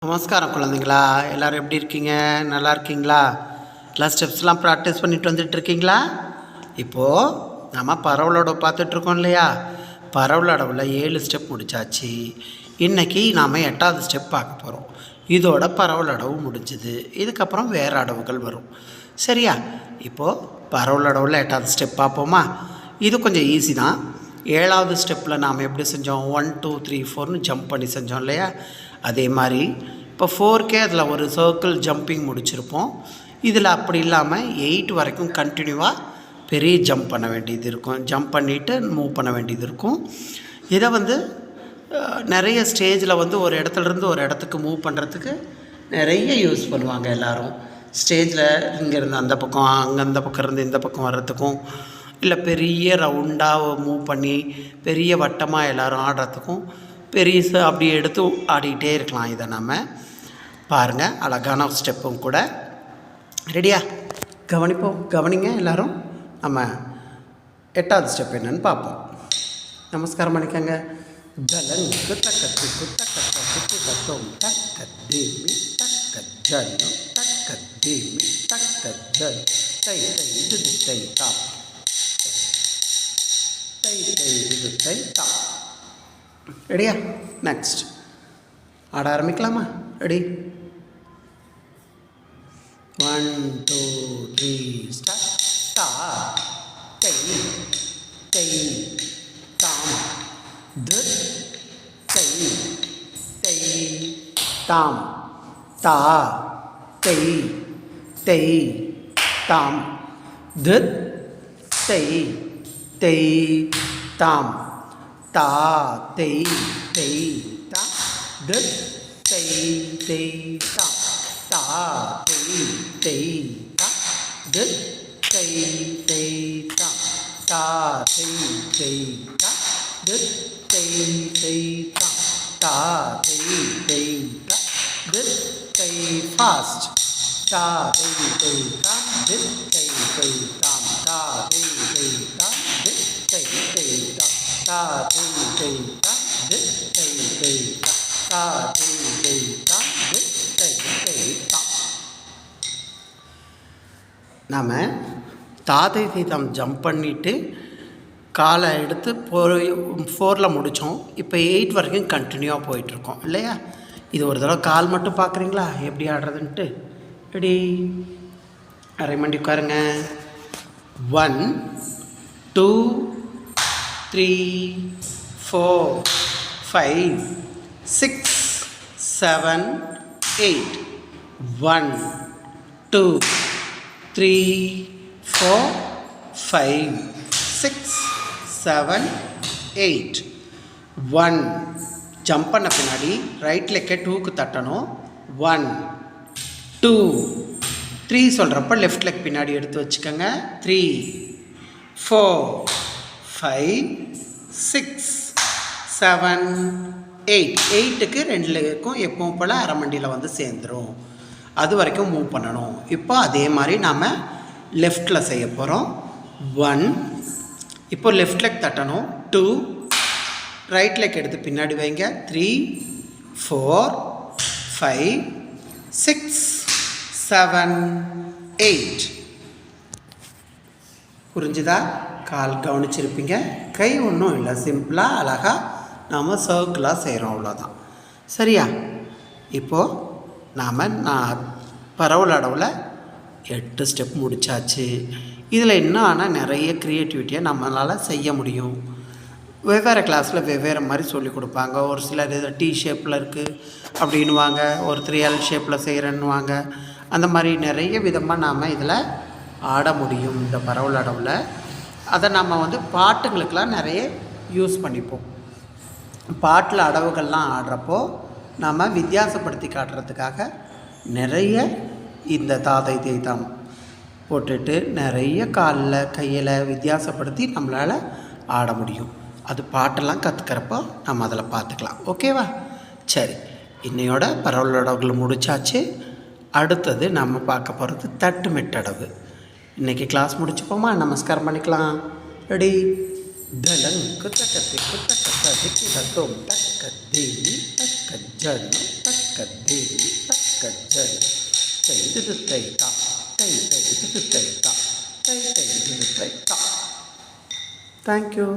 நமஸ்காரம் குழந்தைங்களா, எல்லோரும் எப்படி இருக்கீங்க? நல்லா இருக்கீங்களா? எல்லாம் ஸ்டெப்ஸ்லாம் ப்ராக்டிஸ் பண்ணிட்டு வந்துட்டுருக்கீங்களா? இப்போது நம்ம பரவலோடவு பார்த்துட்ருக்கோம் இல்லையா? பரவலடவில் 7 ஸ்டெப் முடித்தாச்சு. இன்றைக்கி நாம் 8வது ஸ்டெப் பார்க்க போகிறோம். இதோட பரவலடவு முடிஞ்சுது. இதுக்கப்புறம் வேறு அடவுகள் வரும். சரியா? இப்போது பரவலடவில் 8வது ஸ்டெப் பார்ப்போமா? இது கொஞ்சம் ஈஸி தான். 7வது ஸ்டெப்பில் நாம் எப்படி செஞ்சோம்? 1 2 3 4ன்னு ஜம்ப் பண்ணி செஞ்சோம் இல்லையா? அதே மாதிரி இப்போ 4K அதில் ஒரு சர்க்கிள் ஜம்பிங் முடிச்சிருப்போம். இதில் அப்படி இல்லாமல் 8 வரைக்கும் கண்டினியூவாக பெரிய ஜம்ப் பண்ண வேண்டியது இருக்கும். ஜம்ப் பண்ணிவிட்டு மூவ் பண்ண வேண்டியது இருக்கும். இதை நிறைய ஸ்டேஜில் ஒரு இடத்துலேருந்து ஒரு இடத்துக்கு மூவ் பண்ணுறதுக்கு நிறைய யூஸ் பண்ணுவாங்க எல்லோரும். ஸ்டேஜில் இங்கேருந்து அந்த பக்கம், அங்கே அந்த பக்கம் இருந்து இந்த பக்கம் வர்றதுக்கும், இல்லை பெரிய ரவுண்டாக மூவ் பண்ணி பெரிய வட்டமாக எல்லோரும் ஆடுறதுக்கும் பெரிசு அப்படியே எடுத்து ஆடிக்கிட்டே இருக்கலாம். இதை நம்ம பாருங்கள், அழகான ஸ்டெப்பும் கூட. ரெடியா? கவனிங்க எல்லோரும். நம்ம 8வது ஸ்டெப் என்னன்னு பார்ப்போம். நமஸ்காரம் பண்ணிக்கங்க. ஜலங்கு தக்கத்து குத்தக்கத்த குத்து கத்தோம் தக்கத்தேமி தக்கஜனம் தக்கத்தேமி தக்கஜன் தை தை இது தை தா தை தை இது தை தா. ரெடியா? நெக்ஸ்ட் ஆட ஆரம்பிக்கலாமா? ரெடி? 1 2 3 ஸ்டார்ட். தா தை தை தாம் த்ருத் தை தை தாம் தா தை தை தாம் த்ருத் தை தை தாம் தா தை தை தா த்ருத் தை தை தாம் தா தை தை தா த்ருத் தை தை தாம் தா தை தை தா த்ருத் தை தை தாம் தா தை தை தா த்ருத் தை ஃபாஸ்ட் தா தை தை தாம் த்ருத் தை தை தாம் தா தை தை தாம் த்ருத் தை தை தாம் தா தை தை தாம் த்ருத் தை தை தாம் தா தை தை தாம் த்ருத் தை தை தாம். நாம் தாதை தீதம் ஜம்ப் பண்ணிவிட்டு காலை எடுத்து 4ல் முடித்தோம். இப்போ 8 வரைக்கும் கண்டினியூவாக போயிட்டுருக்கோம் இல்லையா? இது ஒரு தடவை கால் மட்டும் பார்க்குறீங்களா எப்படி ஆடுறதுன்ட்டு? ரெடி? அரை மணி உட்காருங்க. 1 2 3 4 5 6 7 8 1 2 3 4 5 6 7 8 1 ஜம்ப் பண்ண பின்னாடி ரைட் லெக்கை 2க்கு தட்டணும். 1 2 3 சொல்கிறப்ப லெஃப்ட் லெக் பின்னாடி எடுத்து வச்சுக்கோங்க. 3 4 5 6 7 8 8க்கு 2 லெக்கும் எப்பவும் போல் அரை மண்டியில் சேர்ந்துடும். அது வரைக்கும் மூவ் பண்ணணும். இப்போ அதே மாதிரி நாம் லெஃப்டில் செய்ய போகிறோம். 1 இப்போ லெஃப்ட் லெக் தட்டணும். 2 ரைட் லெக் எடுத்து பின்னாடி வைங்க. 3 4 5 6 7 8. புரிஞ்சுதா? கால் கவனிச்சிருப்பீங்க. கை ஒன்றும் இல்லை, சிம்பிளாக அழகாக நாம் சர்க்கிளாக செய்கிறோம், அவ்வளோதான். சரியா? இப்போது நான் பரவல் அடவில் 8 ஸ்டெப் முடித்தாச்சு. இதில் இன்னும் ஆனால் நிறைய க்ரியேட்டிவிட்டியை நம்மளால் செய்ய முடியும். வெவ்வேறு கிளாஸில் வெவ்வேறு மாதிரி சொல்லிக் கொடுப்பாங்க. ஒரு சிலர் இது T ஷேப்பில் இருக்குது அப்படின்வாங்க, ஒருத்தர் L ஷேப்பில் செய்கிறேன்னுவாங்க. அந்த மாதிரி நிறைய விதமாக நாம் இதில் ஆட முடியும் இந்த பரவல் அடவில். அதை நம்ம பாட்டுங்களுக்கெல்லாம் நிறைய யூஸ் பண்ணிப்போம். பாட்டில் அடவுகள்லாம் ஆடுறப்போ நாம் வித்தியாசப்படுத்தி காட்டுறதுக்காக நிறைய இந்த தாதை தேய்தாம் போட்டுட்டு நிறைய காலில் கையில் வித்தியாசப்படுத்தி நம்மளால் ஆட முடியும். அது பாட்டெல்லாம் கற்றுக்கிறப்போ நம்ம அதில் பார்த்துக்கலாம். ஓகேவா? சரி, இன்னையோட பரவல் அடவுகள் முடித்தாச்சு. அடுத்தது நம்ம பார்க்க போகிறது தட்டு மெட்டடவு. இன்றைக்கி கிளாஸ் முடிச்சுப்போமா? நமஸ்காரம் பண்ணிக்கலாம். ரெடி? தலங் குத்தக்கத்தை குத்தக்கத்த திக்கிடத்தோம் தக்கத்தே தக்கஜனம் தக்கத்தே தக்கஜனம் தை தை தா தை தை தை தா தை தை தை தா. தேங்க்யூ.